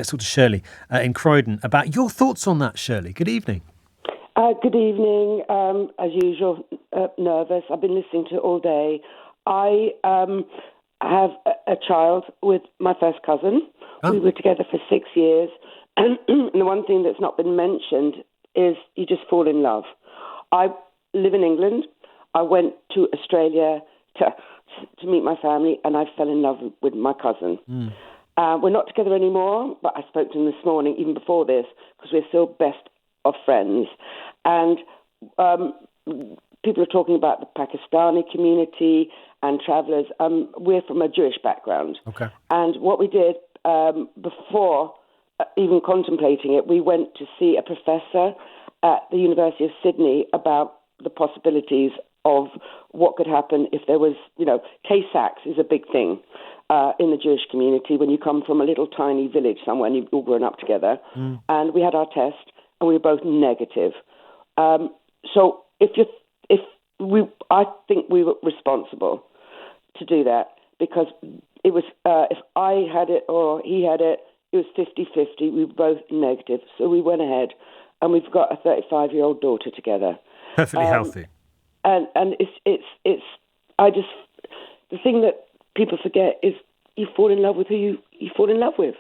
Let's talk to Shirley in Croydon about your thoughts on that, Shirley. Good evening. Good evening. As usual, nervous. I've been listening to it all day. I have a child with my first cousin. Oh. We were together for 6 years. And the one thing that's not been mentioned is you just fall in love. I live in England. I went to Australia to meet my family, and I fell in love with my cousin. We're not together anymore, but I spoke to him this morning, even before this, because we're still best of friends. And people are talking about the Pakistani community and travellers. We're from a Jewish background. Okay. And what we did before even contemplating it, we went to see a professor at the University of Sydney about the possibilities of what could happen if there was, Tay-Sachs is a big thing in the Jewish community when you come from a little tiny village somewhere and you've all grown up together. And we had our test and we were both negative. So I think we were responsible to do that because it was, if I had it or he had it, it was 50-50. We were both negative. So we went ahead and we've got a 35-year-old daughter together. Perfectly healthy. And it's the thing that people forget is you fall in love with who you fall in love with.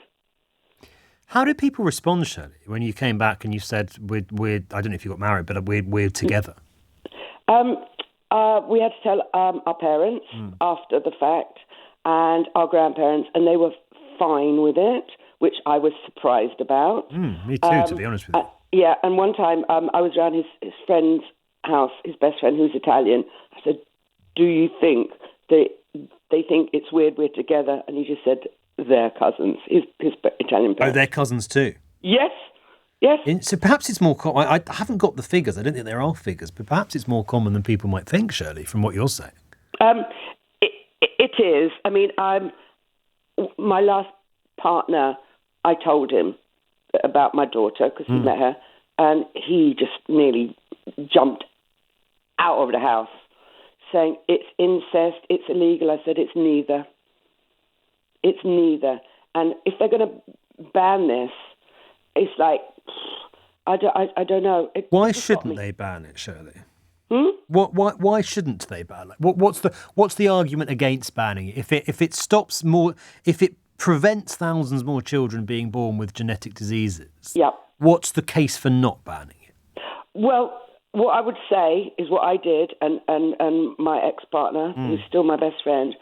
How did people respond, Shirley, when you came back and you said we're I don't know if you got married, but we're together? We had to tell our parents after the fact and our grandparents, and they were fine with it, which I was surprised about. Me too, to be honest with you. Yeah, and one time I was around his friend's house, his best friend who's Italian. I said, do you think they think it's weird we're together? And he just said, they're cousins, his Italian parents. Oh, they're cousins too? Yes. So perhaps it's more common. I haven't got the figures. I don't think there are figures, but perhaps it's more common than people might think, Shirley, from what you're saying. It is. I mean, my last partner, I told him about my daughter because he met her, and he just nearly jumped out of the house saying, it's incest, it's illegal. I said, it's neither. It's neither. And if they're going to ban this, it's like, I don't know. Why shouldn't they ban it, Shirley? Why shouldn't they ban it? What's the argument against banning it? If it stops more, if it prevents thousands more children being born with genetic diseases, what's the case for not banning it? Well, what I would say is what I did, and my ex-partner, who's still my best friend,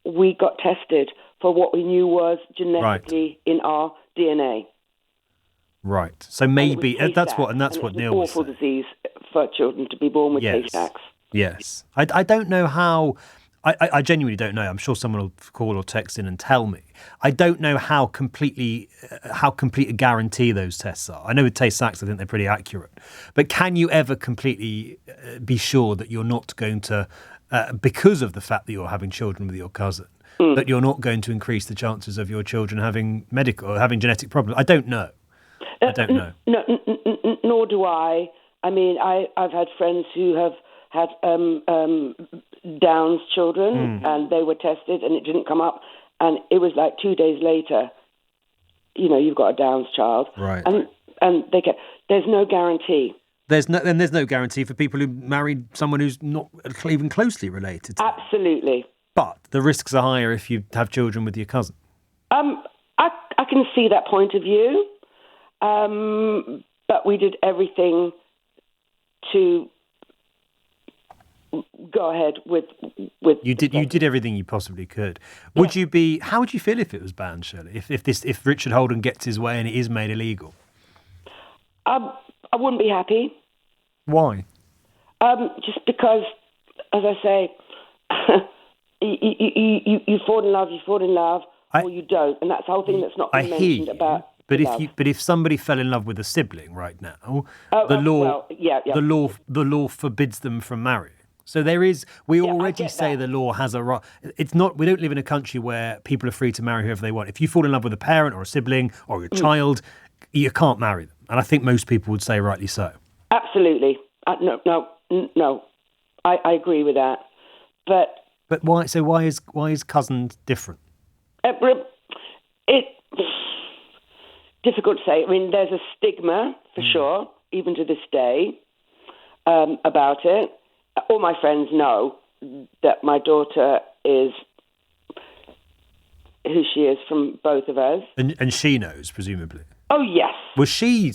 we got tested for what we knew was genetically in our DNA. Right. So maybe that's what Neil was saying. It's an awful disease for children to be born with Tay-Sachs. Yes. I don't know how. I genuinely don't know. I'm sure someone will call or text in and tell me. I don't know how complete a guarantee those tests are. I know with Tay-Sachs, I think they're pretty accurate. But can you ever completely be sure that you're not going to, because of the fact that you're having children with your cousin, that you're not going to increase the chances of your children having medical or having genetic problems? I don't know. No, nor do I. I mean, I've had friends who have had Down's children, and they were tested, and it didn't come up, and it was like 2 days later, you've got a Down's child, right? And there's no guarantee. There's no guarantee for people who married someone who's not even closely related to Absolutely. them. But the risks are higher if you have children with your cousin. I can see that point of view. But we did everything to go ahead with. You did everything you possibly could. Would you be? How would you feel if it was banned, Shirley? If Richard Holden gets his way and it is made illegal? I wouldn't be happy. Why? Just because, as I say, you fall in love, or you don't, and that's the whole thing that's not been mentioned about. But if somebody fell in love with a sibling right now, the law forbids them from marrying. So we already say the law has a right. It's not. We don't live in a country where people are free to marry whoever they want. If you fall in love with a parent or a sibling or your child, you can't marry them. And I think most people would say rightly so. Absolutely. No. I agree with that. But why? So why is cousin different? difficult to say. I mean, there's a stigma, for sure, even to this day, about it. All my friends know that my daughter is who she is from both of us. And she knows, presumably. Oh, yes. Was she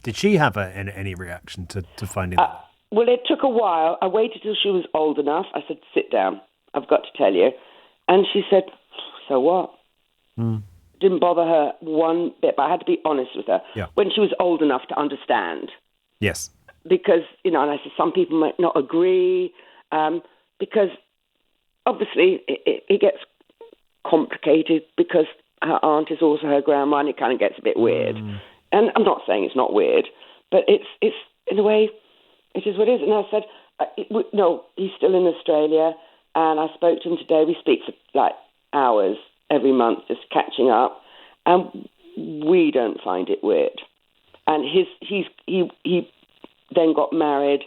did she have any reaction to finding that? Well, it took a while. I waited till she was old enough. I said, sit down. I've got to tell you. And she said, so what? Didn't bother her one bit, but I had to be honest with her. Yeah. When she was old enough to understand. Yes. Because, and I said, some people might not agree, because obviously it gets complicated because her aunt is also her grandma, and it kind of gets a bit weird. And I'm not saying it's not weird, but it's in a way, it is what it is. And I said, no, he's still in Australia, and I spoke to him today. We speak for like hours every month, just catching up, and we don't find it weird. And he then got married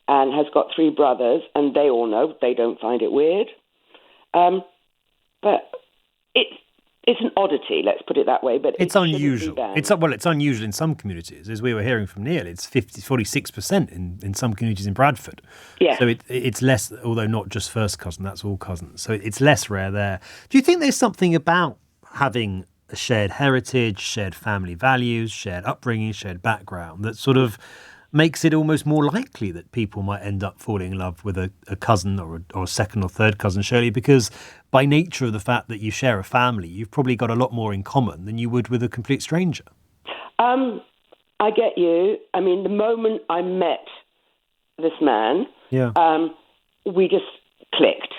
and has got 3 brothers, and they all know they don't find it weird. But it's an oddity, let's put it that way. But it's unusual. It's unusual in some communities, as we were hearing from Neil. It's 46% in some communities in Bradford. Yeah. So it's less, although not just first cousin, that's all cousins. So it's less rare there. Do you think there's something about having a shared heritage, shared family values, shared upbringing, shared background that sort of makes it almost more likely that people might end up falling in love with a cousin or a second or third cousin, Shirley, because by nature of the fact that you share a family, you've probably got a lot more in common than you would with a complete stranger? I get you. I mean, the moment I met this man, we just clicked.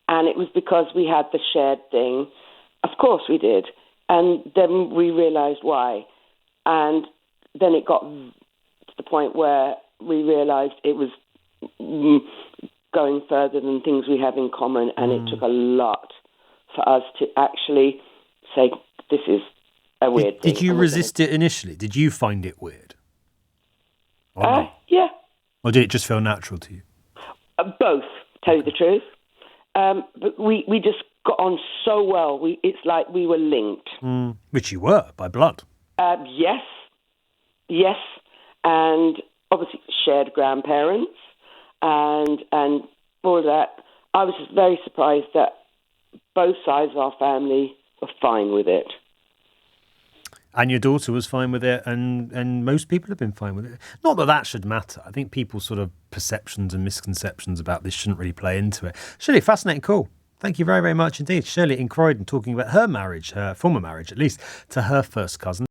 And it was because we had the shared thing. Of course we did. And then we realised why. And then it got to the point where we realised it was going further than things we have in common, and it took a lot for us to actually say, this is a weird thing. Did you resist it initially? Did you find it weird? Yeah. Or did it just feel natural to you? Both, tell you the truth. But we just got on so well. It's like we were linked. Which you were, by blood. Yes. And obviously shared grandparents and all of that. I was just very surprised that both sides of our family were fine with it. And your daughter was fine with it, and most people have been fine with it. Not that that should matter. I think people's sort of perceptions and misconceptions about this shouldn't really play into it. Shirley, fascinating call. Thank you very, very much indeed. Shirley in Croydon talking about her marriage, her former marriage at least, to her first cousin.